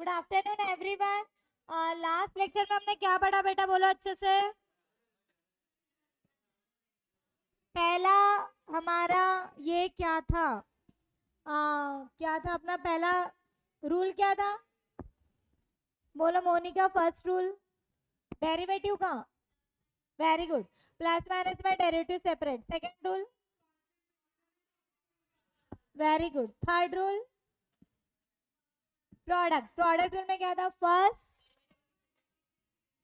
Good afternoon everyone. Last lecture में हमने क्या पढ़ा बेटा, बोलो अच्छे से। पहला हमारा ये क्या था, क्या था अपना पहला रूल, क्या था बोलो मोनिका। फर्स्ट रूल डेरिवेटिव का, वेरी गुड। प्लस माइनस में derivative separate. Second rule, very good. Third rule product, product rule में क्या था, first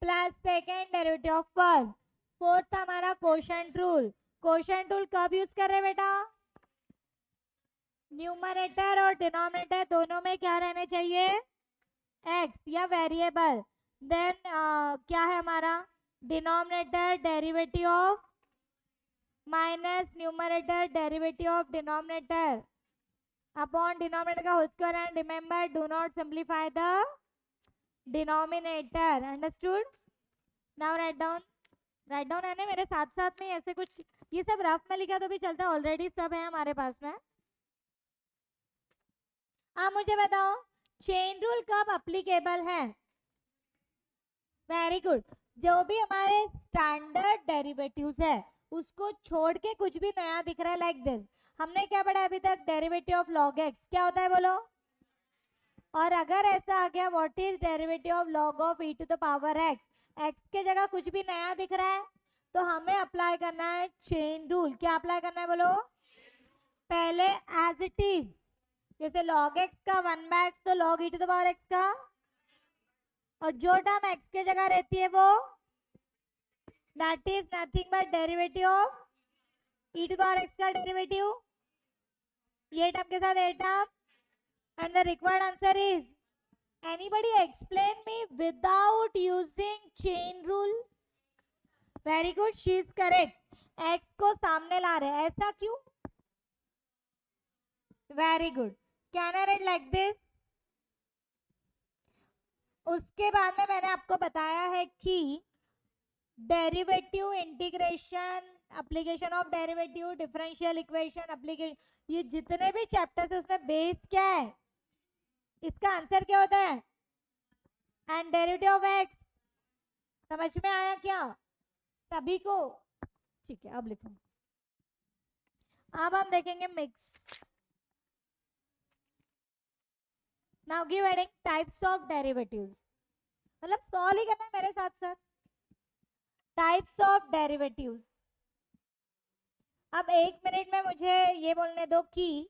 plus second derivative of first. Fourth हमारा कोशेंट रूल। कोशेंट रूल कब यूज कर रहे बेटा, न्यूमरेटर और डिनोमिनेटर दोनों में क्या रहने चाहिए, एक्स या वेरिएबल। देन क्या है हमारा, denominator derivative of minus numerator derivative of denominator upon denominator का whole square. And remember, do not simplify the denominator. Understood. Now write down, write down है ना मेरे साथ साथ में, ऐसे कुछ ये सब रफ में लिखा तो भी चलता है, ऑलरेडी सब है हमारे पास में। आप मुझे बताओ चेन रूल कब अप्लीकेबल है, वेरी गुड। जो भी हमारे स्टैंडर्ड डेरिवेटिव्स है उसको छोड़ के कुछ भी नया दिख रहा है, लाइक दिस। हमने क्या पढ़ा अभी तक, डेरिवेटिव ऑफ लॉग एक्स क्या होता है बोलो। और अगर ऐसा आ गया, what is derivative of log of e to the power x, x के जगह कुछ भी नया दिख रहा है तो हमें अप्लाई करना है चेन रूल। क्या अप्लाई करना है बोलो, पहले एज इट इज, जैसे log x का 1/x तो log e to the power x का, और जो टर्म x के जगह रहती है वो that is nothing but derivative of e to the power x का डेरिवेटिव, ये टर्म के साथ ये term. And the required answer is, anybody explain me without using chain rule? very good, she is correct। x को सामने ला रहे हैं, ऐसा क्यों, very good. Can I right like this. उसके बाद में मैंने आपको बताया है कि derivative integration, application of derivative, differential equation application, ये जितने भी चैप्टर्स है उसमें बेस क्या है, इसका आंसर क्या होता है, एंड डेरिवेटिव ऑफ एक्स। समझ में आया क्या सभी को, ठीक है। अब लिखो, अब हम देखेंगे mix. Now give heading types of derivatives, मतलब सॉल्व ही करना है मेरे साथ साथ। Types of derivatives. अब एक मिनट में मुझे ये बोलने दो कि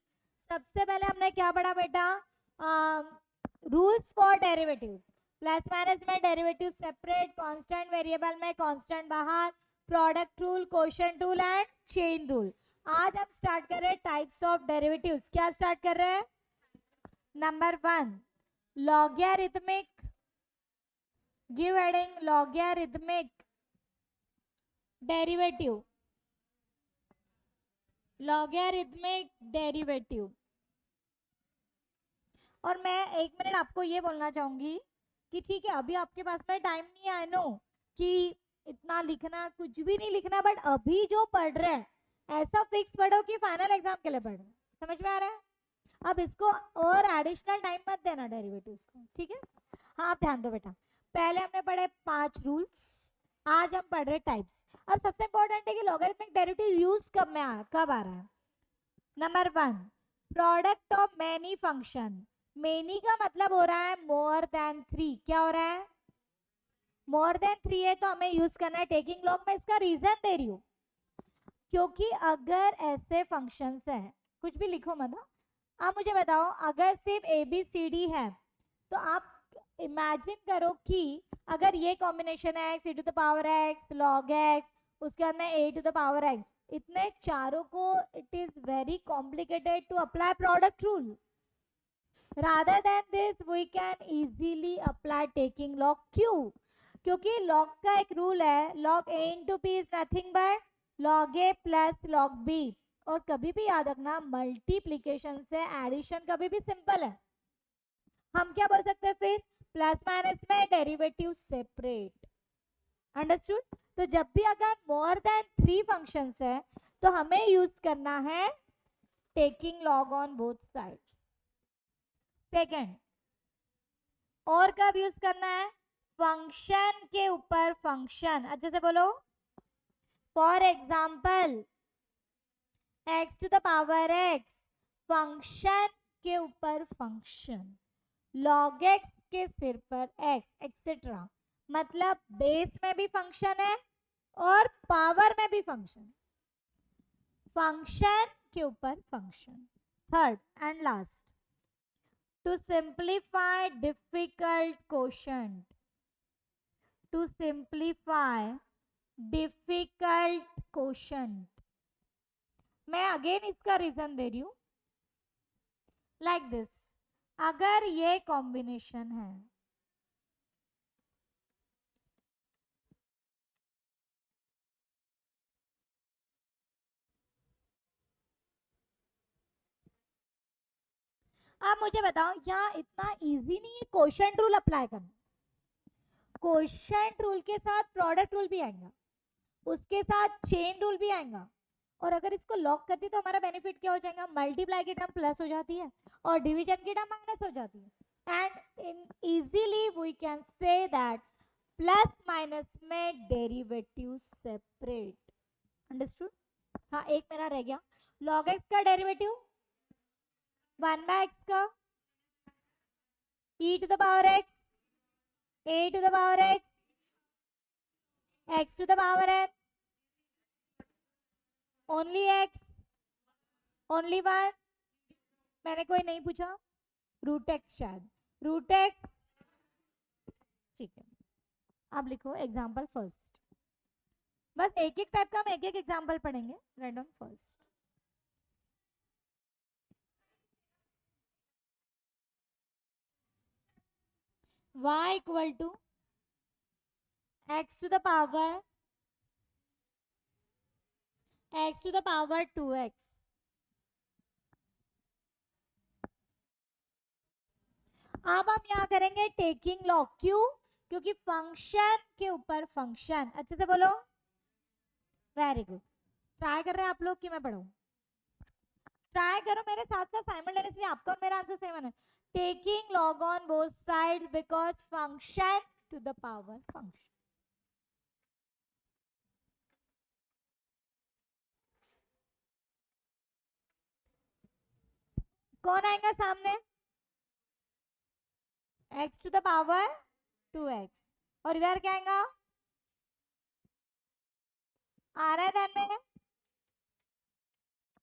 सबसे पहले हमने क्या पढ़ा बेटा, rules for derivatives. Plus minus में डेरिवेटिव सेपरेट, कांस्टेंट वेरिएबल में कांस्टेंट बाहर, product rule, quotient rule and chain rule. आज हम स्टार्ट कर रहे हैं टाइप्स ऑफ डेरिवेटिव्स। क्या स्टार्ट कर रहे हैं, number 1 logarithmic, give heading logarithmic derivative, logarithmic derivative. और मैं एक मिनट आपको ये बोलना चाहूंगी कि ठीक है अभी आपके पास में टाइम नहीं है, नो कि इतना लिखना, कुछ भी नहीं लिखना, बट अभी जो पढ़ रहे हैं ऐसा फिक्स पढ़ो कि फाइनल एग्जाम के लिए पढ़ रहे हैं। समझ में आ रहा है, अब इसको और एडिशनल टाइम मत देना डेरिवेटिव्स को, ठीक है। हाँ आप ध्यान दो बेटा, पहले हमने पढ़े 5 रूल्स, आज हम पढ़ रहे टाइप्स। अब सबसे इंपॉर्टेंट है कि लॉगरिथमिक डेरिवेटिव यूज कब आ रहा है। Number 1 product of many function. Many का मतलब हो रहा है मोर देन 3। क्या हो रहा है, मोर देन 3 है तो हमें यूज करना है टेकिंग लॉग में। इसका रीजन दे रही हूँ, क्योंकि अगर ऐसे फंक्शंस हैं, कुछ भी लिखो मत, आप मुझे बताओ अगर सिर्फ ABCD है तो आप इमेजिन करो कि अगर ये कॉम्बिनेशन है x e to the power x log x, उसके बाद में a to the power x, इतने चारों को it is very complicated to apply product rule. rather than this we can easily apply taking log। क्यों, क्योंकि log का एक रूल है, log a into p is nothing but log a plus log b। और कभी भी याद रखना मल्टीप्लीकेशन से एडिशन कभी भी सिंपल है। हम क्या बोल सकते हैं फिर, प्लस माइनस में डेरिवेटिव सेपरेट। अंडरस्टूड। तो जब भी अगर मोर देन 3 फंक्शंस है तो हमें यूज करना है taking log on both side. Second और कब यूज करना है? फंक्शन के ऊपर फंक्शन, अच्छे से बोलो। For example x to the power x, function के ऊपर फंक्शन, log x के सिर पर x, एक्सेट्रा। मतलब बेस में भी फंक्शन है और पावर में भी फंक्शन, फंक्शन के ऊपर function. Third and last, to simplify difficult question, to simplify difficult question. मैं अगेन इसका रीजन दे रही हूं, लाइक दिस। अगर ये कॉम्बिनेशन है, आप मुझे बताओ, यहाँ इतना इजी नहीं है क्वोशंट रूल अप्लाई करना। क्वोशंट रूल के साथ प्रोडक्ट रूल भी आएगा, उसके साथ चेन रूल भी आएगा, और अगर इसको लॉक करती तो हमारा बेनिफिट क्या हो जाएगा? मल्टीप्लाई की टर्म प्लस हो जाती है और डिवीजन की टर्म माइनस हो जाती है। And in easily we can say that plus minus में डेरिवेटिव सेपरेट। अंडरस्टूड? हाँ, एक मेरा रह गया, log x का डेरिवेटिव 1/x का e to the power x, a to the power x, x to the power n, only x, only 1। मैंने कोई नहीं पूछा, रूट एक्स शायद, रूट एक्स। ठीक है, अब लिखो एग्जाम्पल फर्स्ट। बस एक एक टाइप का हम एक एक एग्जाम्पल पढ़ेंगे। Random first, y equal to x to the power 2x। अब हम यहाँ करेंगे टेकिंग लॉग, क्यों? क्योंकि फंक्शन के ऊपर फंक्शन। अच्छे से बोलो, वेरी गुड। ट्राई कर रहे हैं आप लोग कि मैं पढ़ूं? ट्राई करो मेरे साथ साथ साइमल्टेनियसली, आपका और मेरा आंसर सेम है। Taking log on both sides because function to the power function. कौन आएगा सामने? x to the power 2x, और इधर क्या आएगा? आ रहा है ध्यान में?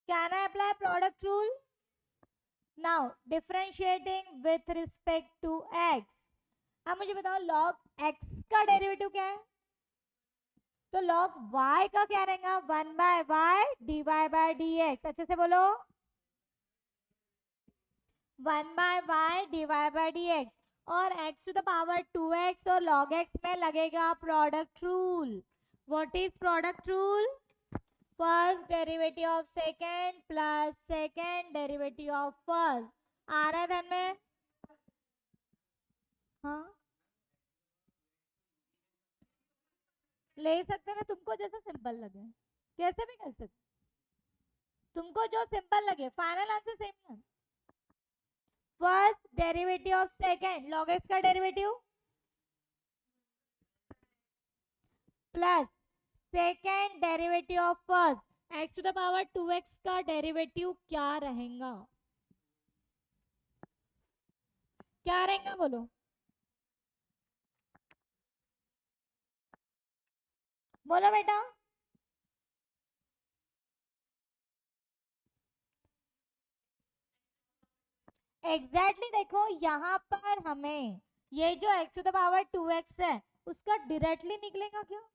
Can I apply product rule? Now differentiating with respect to x। अब मुझे बताओ log x का डेरिवेटिव क्या है? तो log y का क्या रहेगा? 1/y dy by dx। अच्छे से बोलो, 1/y dy by dx। और x to the power 2x और log x में लगेगा product rule. What is product rule? First derivative of second plus second derivative of first. आ रहा है ध्यान में? हाँ, ले सकते ना, तुमको जैसा सिंपल लगे, कैसे भी कर सकते, तुमको जो सिंपल लगे। फाइनल आंसर सेम है। First derivative of second, log x का derivative plus second derivative of first, x to the power 2x का डेरिवेटिव क्या रहेगा? क्या रहेगा बोलो, बोलो बेटा। एग्जैक्टली देखो, यहाँ पर हमें ये जो x to the power 2x है उसका डायरेक्टली निकलेगा क्या?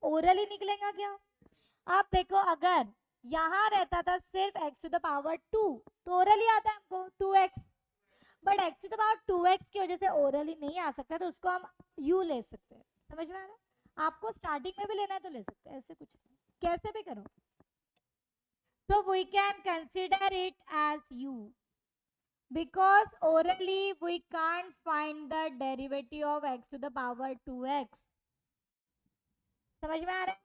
ओरली निकलेगा क्या? आप देखो, अगर यहाँ रहता था सिर्फ x टू द पावर 2 तो ओरली आता है हमको 2x, but x to the power 2x की वजह से ओरली नहीं आ सकता, तो उसको हम u ले सकते हैं। समझ में आ रहा है? आपको स्टार्टिंग में भी लेना है तो ले सकते हैं, ऐसे कुछ नहीं, कैसे भी करो। So we can consider it as u because orally we can't find the derivative of x to the power 2x. समझ में आ रहा है?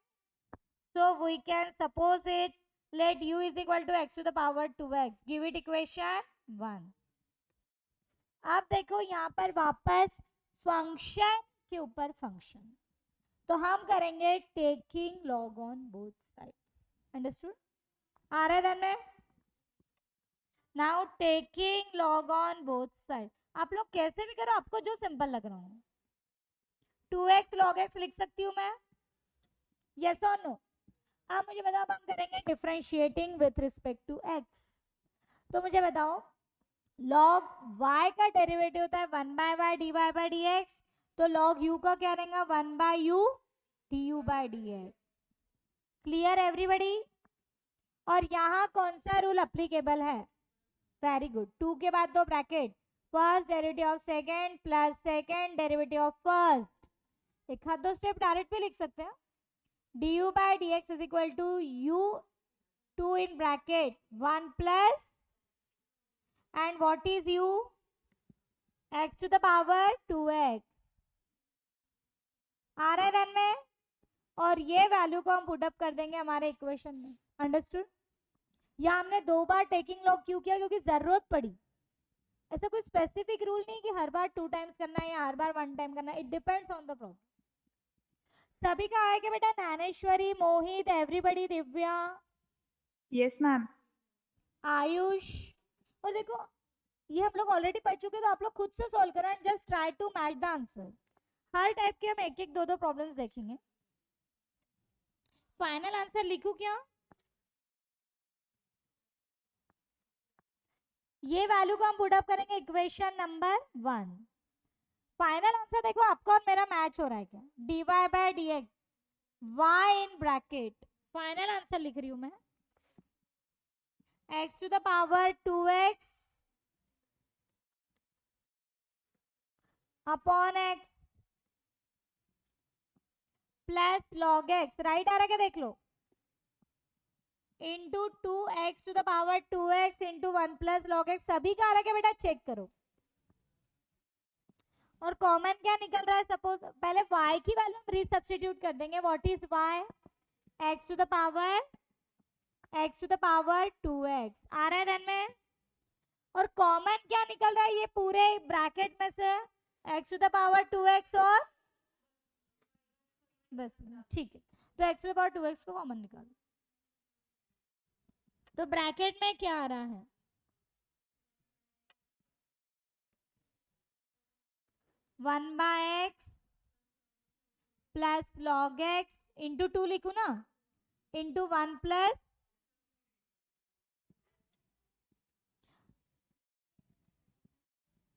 So we can suppose it, let u is equal to x to the power 2x. Give it equation 1. अब देखो यहाँ पर वापस function के ऊपर फंक्शन, तो हम करेंगे taking log on both sides. Understood? आ रहा है ध्यान में? Now taking log on both side, आप लोग कैसे भी करो, आपको जो सिंपल लग रहा हो। 2x log x लिख सकती हूँ मैं, यस और नो? अब मुझे बताओ, हम करेंगे differentiating with respect to x, तो मुझे बताओ log y का डेरिवेटिव होता है 1/y dy/dx, तो log u का क्या रहेगा 1/u du/dx। Clear everybody? और यहाँ कौन सा रूल अप्लीकेबल है? वेरी गुड, 2 के बाद दो bracket, first derivative of second plus second derivative of first, एक हाथ दो स्टेप डायरेक्ट भी लिख सकते हैं। du/dx is equal to u 2 in bracket 1 plus and what is u? x to the power 2x। आ रहा है ध्यान में? और ये वैल्यू को हम पुटअप कर देंगे हमारे इक्वेशन में। अंडरस्टूड? या हमने 2 बार टेकिंग लॉग क्यों किया? क्योंकि जरूरत पड़ी। ऐसा कोई स्पेसिफिक रूल नहीं कि हर बार 2 टाइम्स करना है या हर बार 1 टाइम करना है, it depends on the problem. सभी का आएगा बेटा? Dnyaneshwari, Mohit, everybody, Divya, yes ma'am. Ayush. और देखो ये हम लोग ऑलरेडी पढ़ चुके हैं, तो आप लोग खुद से सॉल्व करो and just try to match the answer. हर टाइप के हम एक एक दो प्रॉब्लम्स देखेंगे। फाइनल आंसर लिखूं क्या? ये वैल्यू को हम पुट अप करेंगे इक्वेशन नंबर 1। फाइनल आंसर देखो आपका और मेरा मैच हो रहा है क्या? dy/dx y in bracket, final answer लिख रही हूं मैं, x to the power 2x upon x plus log x, right आ रहा है क्या? देख लो, into 2x to the power 2x into 1 plus log x, सभी का आ रहा है क्या बेटा? चेक करो। और कॉमन क्या निकल रहा है? सपोज पहले y की वैल्यू हम रीसब्स्टिट्यूट कर देंगे। What is y? x to the power 2x आ रहा है ध्यान में? और कॉमन क्या निकल रहा है ये पूरे ब्रैकेट में से? x to the power 2x और बस, ठीक है, तो x to the power 2x को कॉमन निकालो, तो ब्रैकेट में क्या आ रहा है? 1/x plus log x into 2 लिखू ना, इंटू 1 प्लस,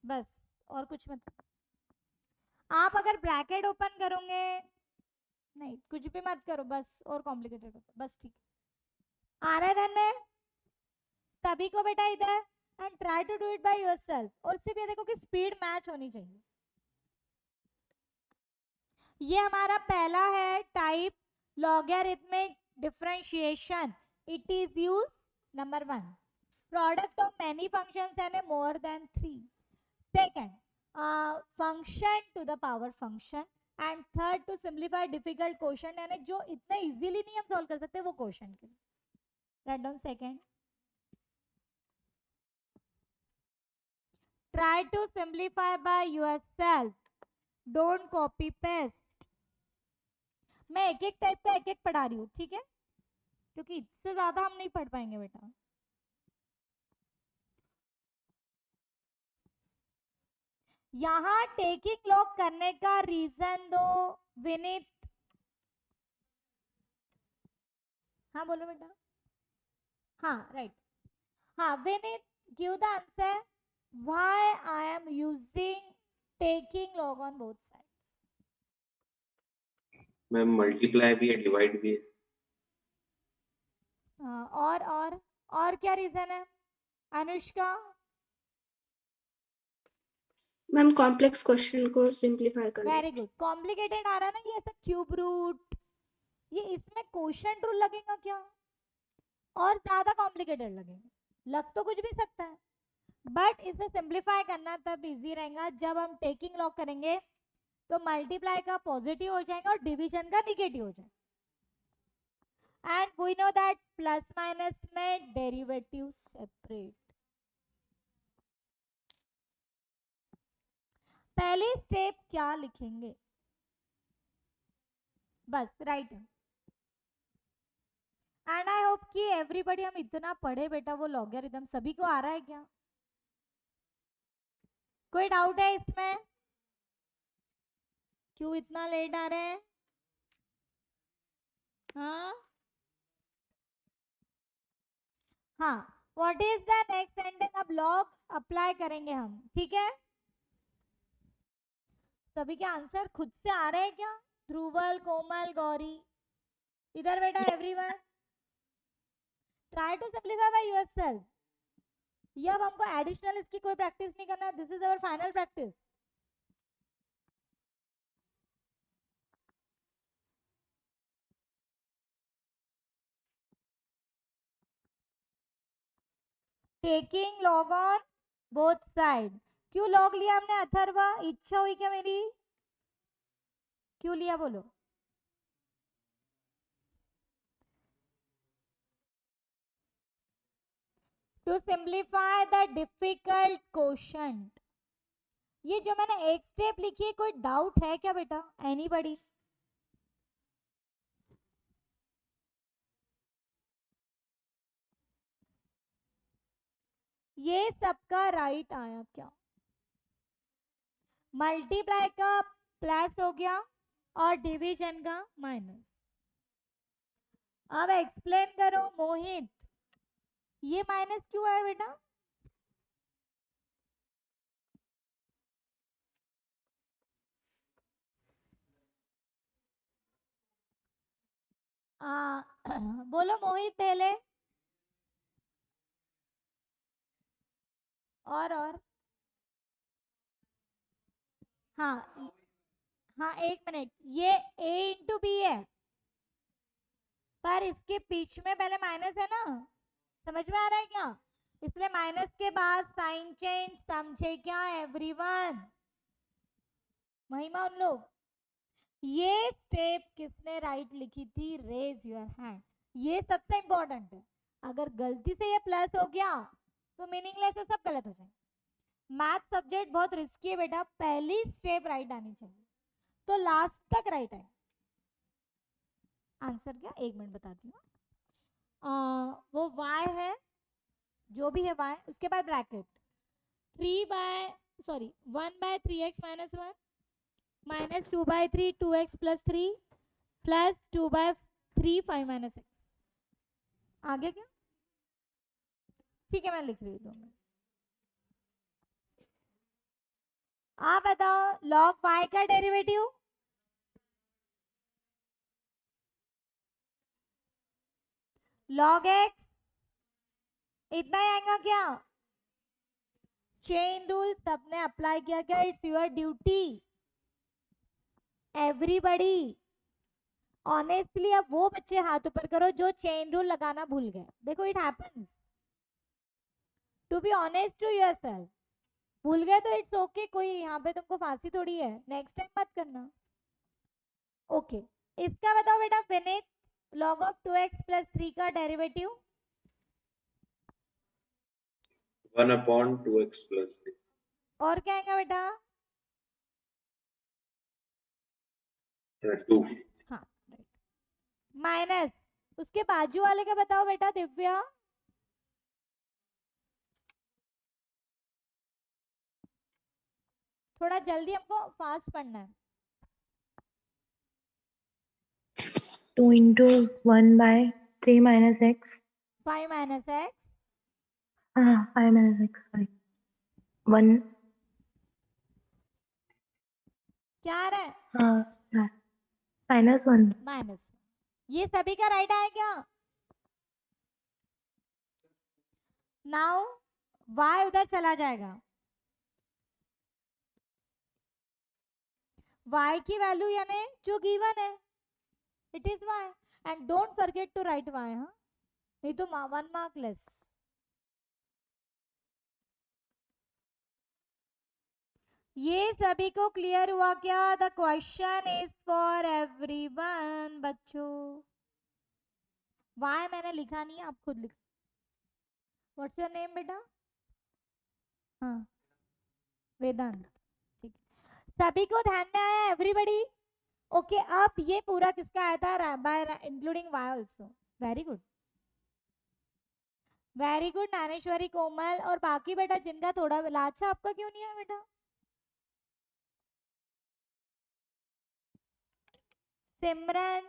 बस और कुछ मत। आप अगर ब्रैकेट ओपन करोगे, नहीं कुछ भी मत करो, बस और कॉम्प्लिकेटेड होता, बस ठीक आ रहा है ध्यान में सभी को बेटा? इधर and try to do it by yourself, और सिर्फ ये देखो कि स्पीड मैच होनी चाहिए। ये हमारा पहला है type logarithmic differentiation, it is use number 1, product of many functions and more than 3। Second, function to the power function, and third to simplify difficult question, यानी जो इतना इजीली नहीं हम सॉल्व कर सकते वो क्वेश्चन के लिए। Write down second, try to simplify by yourself, don't copy paste. मैं एक एक टाइप का एक एक पढ़ा रही हूँ, ठीक है, क्योंकि इससे ज्यादा हम नहीं पढ़ पाएंगे बेटा। यहाँ टेकिंग लॉग करने का रीजन दो विनीत। हाँ बोलो बेटा। हाँ राइट, हाँ Vineet, give the answer why I am using taking log on both sides. Ma'am multiply भी है, डिवाइड भी है। और क्या रीजन है अनुष्का? मैम कॉम्प्लेक्स क्वेश्चन को सिंपलीफाई करना। वेरी गुड, कॉम्प्लिकेटेड आ रहा है ना ये, ऐसा क्यूब रूट, ये इसमें क्वोशंट रूल लगेगा क्या? और ज्यादा कॉम्प्लिकेटेड लगेगा, लग तो कुछ भी सकता है, बट इसे सिंप्लीफाई करना तब इजी रहेगा जब हम टेकिंग लॉग करेंगे, तो मल्टीप्लाई का पॉजिटिव हो जाएगा और डिवीजन का निगेटिव हो जाएगा। And we know that plus minus में डेरिवेटिव सेपरेट। पहली स्टेप क्या लिखेंगे, बस राइट। एंड आई होप कि एवरीबडी, हम इतना पढ़े बेटा, वो लॉगरिथम सभी को आ रहा है क्या? कोई डाउट है इसमें? क्यों इतना लेट आ रहे हैं? हाँ हाँ, what is the next sentence? अब लॉग अप्लाई करेंगे हम, ठीक है? सभी के आंसर खुद से आ रहे हैं क्या? ध्रुवल, कोमल, गौरी, इधर बेटा everyone, try to simplify by yourself. ये अब हमको एडिशनल इसकी कोई प्रैक्टिस नहीं करना, this is our final practice. Taking log on both side. क्यों लॉग लिया हमने अथर्वा? इच्छा हुई क्या मेरी? क्यों लिया बोलो? To simplify the difficult question. ये जो मैंने एक स्टेप लिखी है, कोई डाउट है क्या बेटा? एनीबडी? ये सबका राइट आया क्या? मल्टीप्लाई का प्लस हो गया और डिवीजन का माइनस। अब एक्सप्लेन करो मोहित, ये माइनस क्यों है बेटा? बोलो मोहित पहले। और हाँ हाँ, एक मिनट, ये a इंटू बी है, पर इसके बीच में पहले माइनस है ना, समझ में आ रहा है क्या? इसलिए माइनस के बाद साइन चेंज, समझे क्या एवरीवन? महिमा उन लोग, ये स्टेप किसने राइट लिखी थी? Raise your hand. ये सबसे इंपॉर्टेंट है। अगर गलती से ये प्लस हो गया तो मीनिंगलेस है, सब गलत हो जाए। मैथ सब्जेक्ट बहुत रिस्की है बेटा, पहली स्टेप राइट आनी चाहिए, तो लास्ट तक राइट आए। आंसर क्या, एक मिनट बताती हूँ। वो y है, जो भी है y, उसके बाद bracket 1/3x-1 minus 2/3 2x plus 3 plus 2/3 5 - x। आगे क्या? ठीक है, मैं लिख रही हूँ 2 मिनट। आप बताओ, log y का डेरिवेटिव log x इतना ही आएगा क्या? चेन रूल सबने अप्लाई किया क्या? It's your duty everybody. Honestly अब वो बच्चे हाथ ऊपर करो जो चेन रूल लगाना भूल गए। देखो, it happens, to be honest to yourself. भूल गए तो इट्स ओके, कोई यहाँ पे तुमको फांसी थोड़ी है, नेक्स्ट टाइम मत करना। ओके, इसका बताओ बेटा Vineet, log of 2x plus 3 का डेरिवेटिव 1/2x plus 3। और क्या आएगा बेटा? 2। हाँ राइट, माइनस उसके बाजू वाले का बताओ बेटा दिव्या। थोड़ा जल्दी, हमको फास्ट पढ़ना है। 2 into 1/3 minus x. 5 - x 5 minus x, sorry. 1. क्या आ रहा है? -1. माइनस। ये सभी का राइट आया क्या? नाउ y उधर चला जाएगा, y की वैल्यू यानी जो गिवन है, it is y। And don't forget to write y, हाँ, नहीं तो 1 मार्क लेस। ये सभी को क्लियर हुआ क्या? The question is for everyone बच्चों। वाई मैंने लिखा नहीं है, आप खुद लिखो। व्हाट्स योर नेम बेटा? हाँ, वेदांत, ठीक। सभी को ध्यान में आया एवरीबडी? ओके अब ये पूरा किसका आया था? By including y also. Very good very good Dnyaneshwari, Komal और बाकी बेटा जिनका थोड़ा लाचा, आपका क्यों नहीं है बेटा? सिमरन,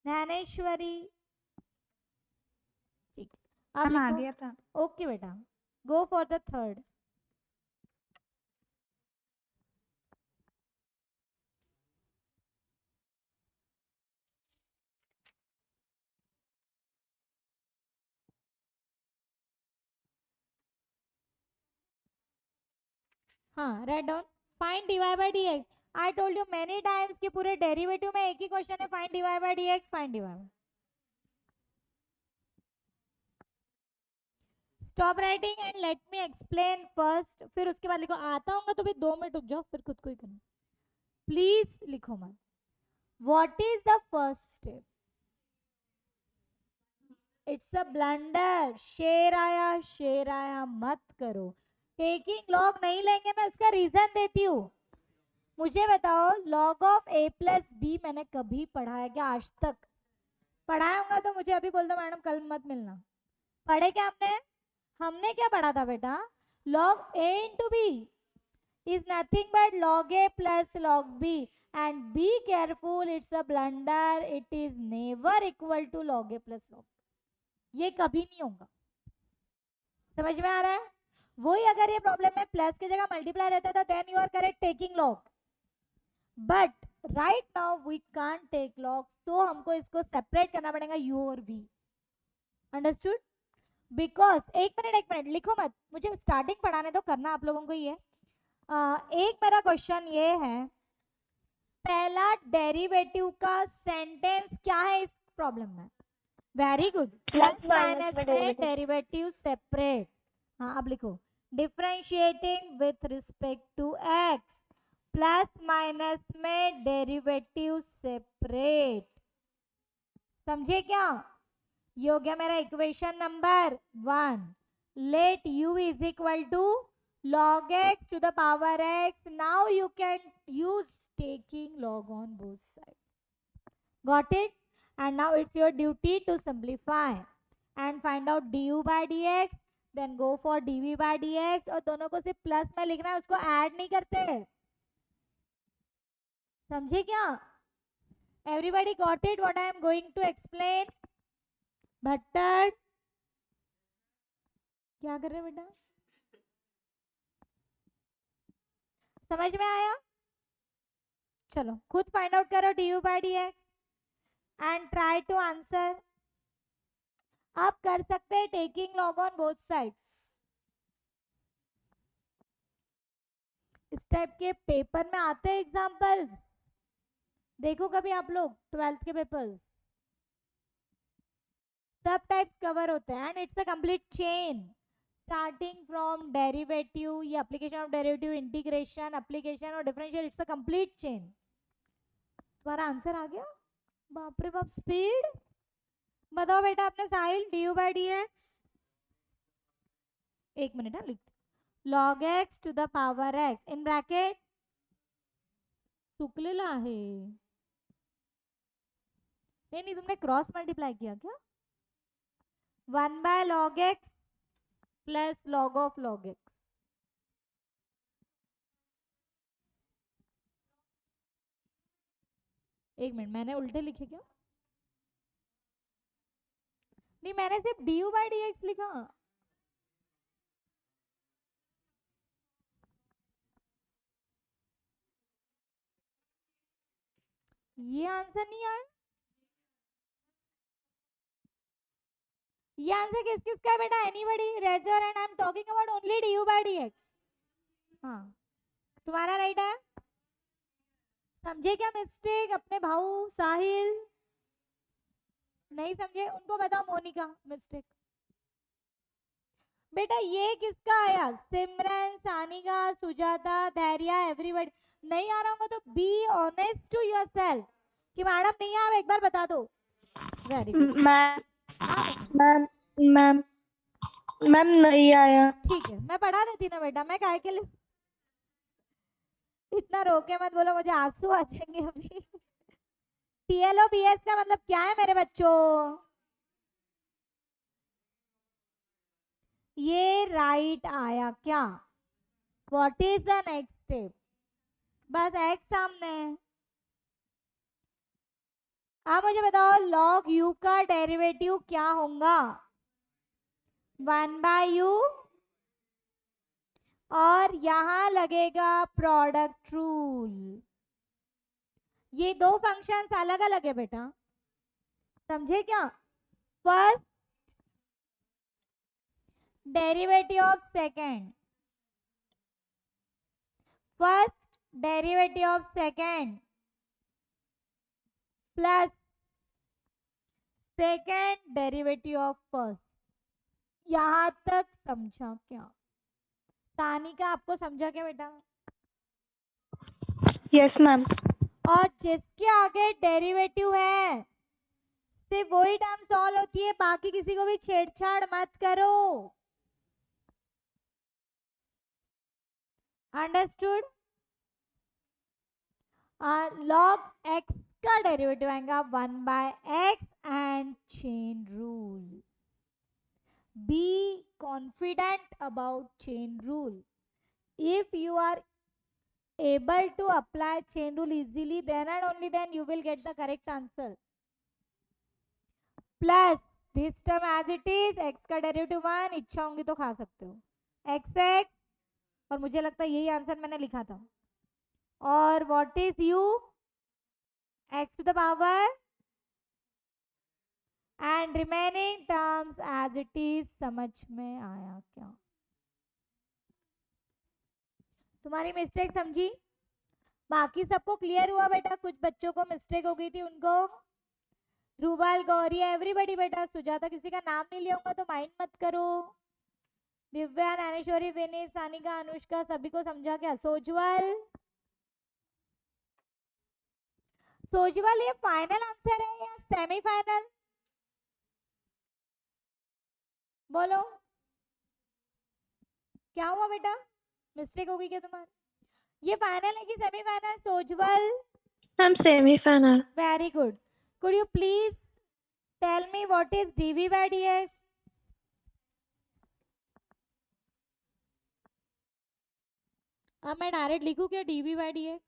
ज्ञानेश्वरी, ठीक अब मैम आ लिखो। गया था। ओके बेटा गो फॉर द थर्ड। हाँ write down. Find dy by dx। I told you many times कि पूरे डेरिवेटिव में एक ही क्वेश्चन है, find dy by dx, find dy। Stop writing and let me explain first, फिर उसके बाद लिखो। आता होगा तो भी 2 मिनट रुक जाओ, फिर खुद को ही करना। प्लीज लिखो मत। What is the first step? It's a blunder. शेर आया मत करो। टेकिंग लॉग नहीं लेंगे, मैं उसका रीजन देती हूँ। मुझे बताओ log of a plus B मैंने कभी पढ़ाया क्या आज तक? पढ़ाया होगा तो मुझे अभी बोल दो मैडम कल मत मिलना। पढ़े क्या हमने क्या पढ़ा था बेटा? log a into b is nothing but log a plus log b, and be careful, it's a blunder, it is never equal to log a plus log b। ये कभी नहीं होगा। समझ में आ रहा है? वही अगर ये प्रॉब्लम में प्लस की जगह मल्टीप्लाई रहता था then you are correct taking log, but right now we can't take log, तो हमको इसको सेपरेट करना पड़ेगा u और v। अंडरस्टूड? बिकॉज एक मिनट लिखो मत, मुझे स्टार्टिंग पढ़ाने दो, करना आप लोगों को ही है। एक मेरा क्वेश्चन ये है, पहला डेरिवेटिव का सेंटेंस क्या है इस प्रॉब्लम में? वेरी गुड, प्लस माइनस में डेरिवेटिव सेपरेट। हाँ अब लिखो differentiating with respect to x, plus minus में डेरिवेटिव सेपरेट। समझे क्या? ये हो गया मेरा equation number 1। Let u is equal to log x to the power x. Now you can use taking log on both sides. Got it? And now it's your duty to simplify and find out du by dx. Then go for dv by dx. और दोनों को सिर्फ plus में लिखना है, उसको add नहीं करते। समझे क्या? Everybody got it? What I am going to explain? Bhattar क्या कर रहे बेटा? समझ में आया? चलो खुद फाइंड आउट करो du by dx and try to answer. आप कर सकते हैं taking log on both sides. इस टाइप के पेपर में आते हैं एग्जाम्पल्स, देखो कभी आप लोग 12th के पेपर्स, सब टाइप्स कवर होते हैं। And it's a complete chain starting from derivative, ये application of derivative, integration, application और differential, it's a complete chain. तुम्हारा आंसर आ गया? बाप रे बाप स्पीड। बताओ बेटा आपने साहिल du by dx, एक मिनट है लिख, log x to the power x in bracket चुकलेला आहे। नहीं तुमने क्रॉस मल्टीप्लाई किया क्या? 1 by log x plus log of log x। एक मिनट मैंने उल्टे लिखे क्या? नहीं मैंने सिर्फ du by dx लिखा। ये आंसर नहीं आया। ये आंसर किस किस का है बेटा? Anybody raise your hand. I am talking about only du by dx। हाँ तुम्हारा राइट है। समझे क्या मिस्टेक अपने भाऊ साहिल? नहीं समझे? उनको बताओ मोनिका मिस्टेक। बेटा ये किसका आया? सिमरन, सानिका, सुजाता, धैर्य, एवरीबॉडी। नहीं आ रहा होगा तो बी ऑनेस्ट टू योरसेल्फ कि मैडम नहीं आया, एक बार बता दो। वेरी गुड मैम मैम नहीं आया। ठीक है मैं पढ़ा देती ना बेटा, मैं काहे के लिए इतना रोके मत बोलो, मुझे आंसू आ जाएंगे अभी। टीएलओ बीएस का मतलब क्या है मेरे बच्चों? ये राइट आया क्या? What is the next step? बस एक्स सामने है। आप मुझे बताओ लॉग यू का डेरिवेटिव क्या होगा? 1/u और यहां लगेगा प्रोडक्ट रूल। ये दो फंक्शंस अलग अलग है बेटा, समझे क्या? First derivative of second, first derivative of second plus second derivative of first. यहां तक समझा क्या? तानिका आपको समझा क्या बेटा? Yes, ma'am. और जिसके आगे डेरिवेटिव है सिर्फ वही टर्म सॉल्व होती है, बाकी किसी को भी छेड़छाड़ मत करो। अंडरस्टूड? लॉग एक्स का डेरिवेटिव आएगा 1/x and chain rule. Be confident about chain rule. If you are able to apply chain rule easily, then and only then you will get the correct answer. Plus this term as it is, x का derivative 1, इच्छा होंगी तो खा सकते हो x x, और मुझे लगता है यही आंसर मैंने लिखा था। और what is u? x to the power and remaining terms as it is. समझ में आया क्या? तुम्हारी मिस्टेक समझी? बाकी सबको क्लियर हुआ बेटा? कुछ बच्चों को मिस्टेक हो गई थी उनको। रूबल, गौरी, एवरीबडी बेटा। सुजाता, किसी का नाम नहीं लिया तो माइंड मत करो। दिव्या, ज्ञानेश्वरी, विनीत, सानिका, अनुष्का, सभी को समझा क्या? सोजवल, सोजवल ये फाइनल आंसर है या सेमीफाइनल? बोलो क्या हुआ बेटा? मिस्टेक हो गई क्या तुम्हारी? ये फाइनल है कि semifinal? Sojwal, I'm semi-final. Very good. Could you please tell me what is dv by dx? अब मैं डायरेक्ट लिखूं क्या डीवी बाय डीएक्स?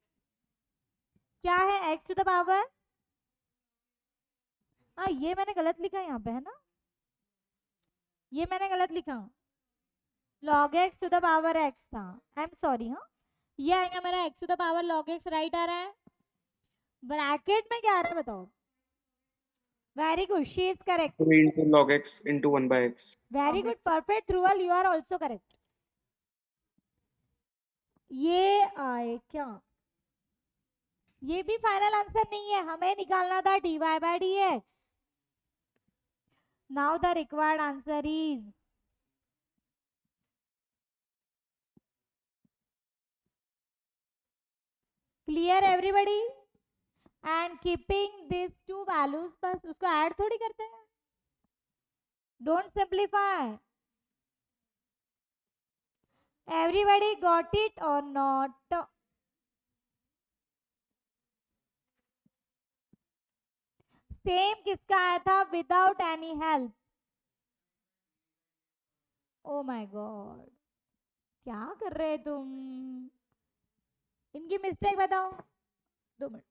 क्या है? एक्स टू द पावर, हाँ ये मैंने गलत लिखा यहाँ पे, है ना? ये मैंने गलत लिखा, log x to the power x था। I am sorry. हाँ ये आएगा मेरा x to the power log x, right आ रहा है। ब्रैकेट में क्या आ रहा है बताओ? Very good, she is correct. 3 into log x into 1/x. Very good, perfect. Dhruval, you are also correct. ये आए क्या? ये भी फाइनल आंसर नहीं है, हमें निकालना था dy by dx। Now the required answer is, clear everybody? And keeping this to values, बस उसको ऐड थोड़ी करते हैं, don't simplify. Everybody got it और नॉट? सेम किसका आया था? Without any help. Oh my God, क्या कर रहे तुम? इनकी मिस्टेक बताओ, 2 मिनट।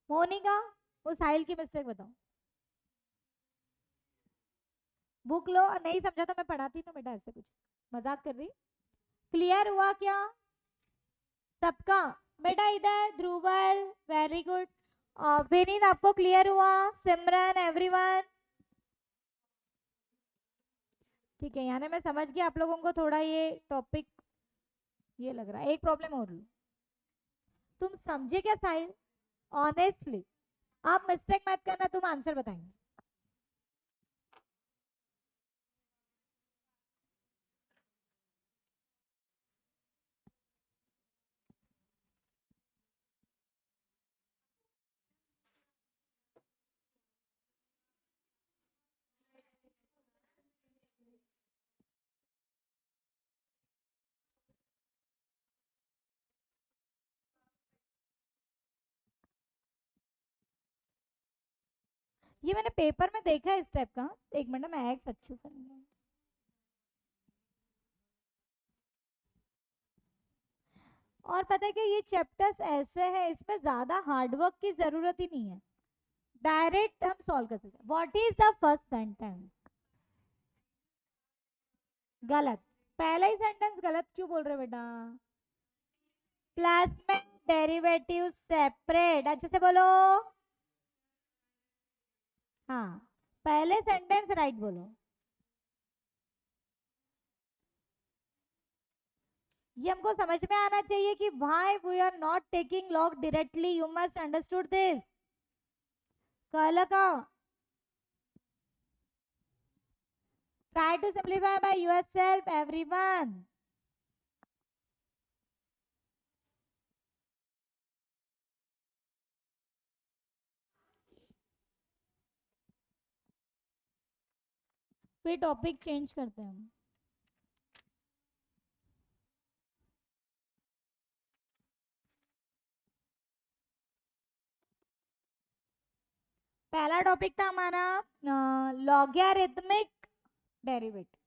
मोनिका, वो साहिल की मिस्टेक बताओ। बुक लो, नहीं समझा तो मैं पढ़ाती ना बेटा, ऐसे कुछ मजाक कर रही। क्लियर हुआ क्या सबका? बेटा इधर ध्रुवल, वेरी गुड। विनीत, आपको क्लियर हुआ? सिमरन, एवरीवन? ठीक है, यानी मैं समझ गया आप लोगों को थोड़ा ये टॉपिक ये लग रहा है। एक प्रॉब्लम और लो, तुम समझे क्या साहिल? ऑनेस्टली आप मिस्टेक मत करना, तुम आंसर बताएंगे। ये मैंने पेपर में देखा है इस टाइप का। एक मिनट मैं एक्स अच्छे से और पता है कि ये चैप्टर्स ऐसे हैं, इसमें ज्यादा हार्डवर्क की जरूरत ही नहीं है, डायरेक्ट हम सॉल्व कर सकते हैं। What is the first sentence? गलत। पहला ही सेंटेंस गलत क्यों बोल रहे हो बेटा? प्लस में डेरिवेटिव सेपरेट, अच्छे से बोलो। हाँ, पहले सेंटेंस राइट बोलो। ये हमको समझ में आना चाहिए कि why we are not taking log directly, you must understood this. कल का try to simplify by yourself everyone. फिर टॉपिक चेंज करते हैं हम। पहला टॉपिक था हमारा लॉगरिथमिक डेरिवेटिव।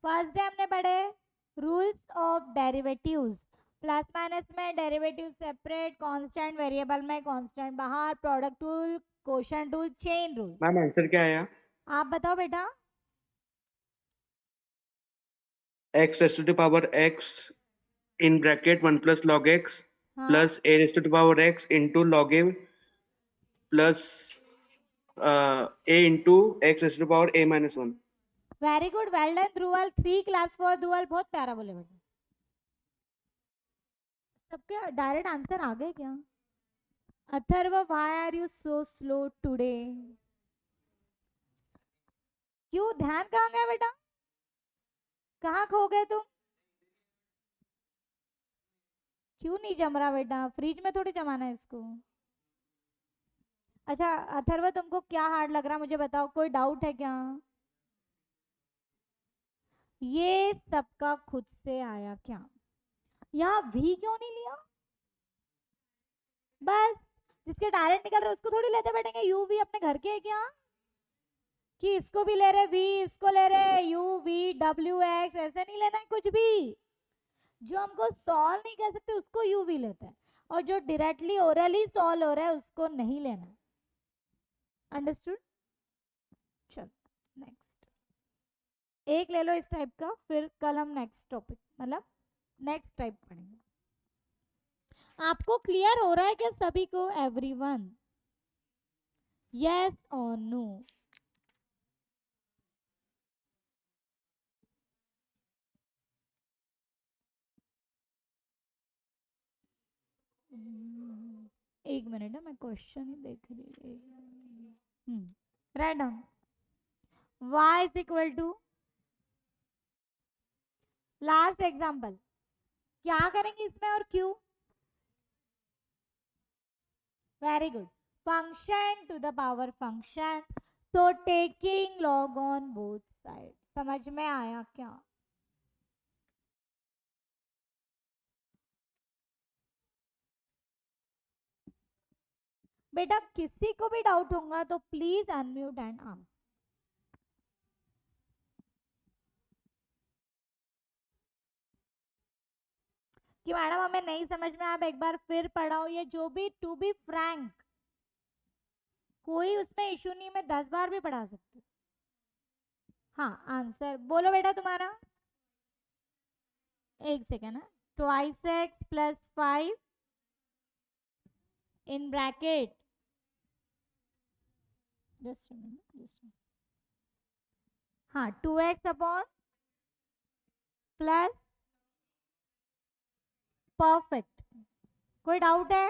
फर्स्ट डे हमने पढ़े rules of derivatives. Plus minus में डेरिवेटिव सेपरेट, कांस्टेंट वेरिएबल में कांस्टेंट बाहर, product rule, quotient rule, chain rule. Ma'am answer क्या आया? आप बताओ बेटा। x raised to the power x in bracket 1 plus log x हाँ, plus a raised to the power x into log a plus a into x raised to the power a minus 1. Very good, well done Dhruval. 3 class 4 Dhruval, बहुत प्यारा बोले बेटा। सबके direct answer आ गए क्या? Atharva, why are you so slow today? क्यों, ध्यान कहाँ गया बेटा? कहाँ खो गए तुम? क्यों नहीं जम रहा बेटा? फ्रिज में थोड़ी जमाना है इसको। अच्छा अथर्व, तुमको क्या हार्ड लग रहा है मुझे बताओ, कोई डाउट है क्या? ये सबका खुद से आया क्या? यहाँ वी क्यों नहीं लिया? बस जिसके डायरेक्ट निकल रहे उसको थोड़ी लेते बैठेंगे। यू वी अपने घर के है क्या कि इसको भी ले रहे वी, इसको ले रहे यू वी डब्ल्यू एक्स? ऐसे नहीं लेना है कुछ भी। जो हमको सॉल्व नहीं कर सकते उसको यू वी लेते हैं, और जो डायरेक्टली ओरली सॉल्व हो रहा है उसको नहीं लेना। अंडरस्टूड? चलो नेक्स्ट एक ले लो इस टाइप का, फिर कल हम नेक्स्ट टॉपिक मतलब नेक्स्ट टाइप पढ़ेंगे। आपको क्लियर हो रहा है क्या सभी को? एवरीवन, यस और नो? एक मिनट है, मैं क्वेश्चन ही देख रही। Write down y is equal to, last example क्या करेंगे इसमें और क्यों? Very good, function to the power function, so taking log on both sides। समझ में आया क्या? बेटा किसी को भी डाउट होगा तो प्लीज अनम्यूट एंड आंसर। कि मैडम हमें नहीं समझ में, आप एक बार फिर पढ़ाओ। ये जो भी, टू बी फ्रैंक, कोई उसमें इशू नहीं, मैं 10 बार भी पढ़ा सकती हूँ। हाँ आंसर बोलो बेटा तुम्हारा। एक सेकेंड है, twice x plus 5 in bracket, just हाँ 2x अपॉन प्लस, परफेक्ट। कोई डाउट है?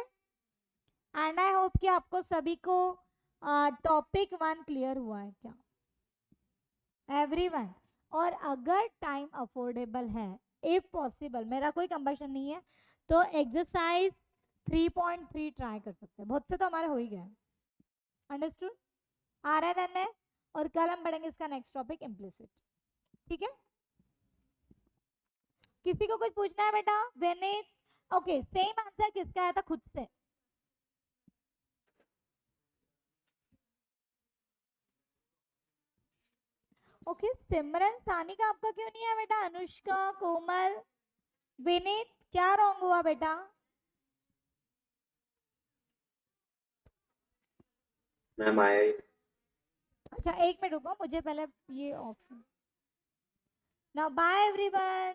एंड आई होप कि आपको सभी को टॉपिक 1 क्लियर हुआ है क्या? एवरीवन, और अगर टाइम अफोर्डेबल है, इफ पॉसिबल, मेरा कोई कंपल्शन नहीं है, तो एक्सरसाइज 3.3 ट्राई कर सकते हैं। बहुत से तो हमारे हो ही गए। अंडरस्टूड? आ रहा है देन में, और कल हम पढ़ेंगे इसका नेक्स्ट टॉपिक इम्प्लिसिट। ठीक है, किसी को कुछ पूछना है बेटा? विनीत, ओके सेम आंसर किसका आया था खुद से? ओके सिमरन सानिका आपका क्यों नहीं है बेटा? अनुष्का, कोमल, विनीत, क्या रॉन्ग हुआ बेटा? मैम आया ही अच्छा एक मिनट रुको, मुझे पहले ये ऑफ। Now bye everyone.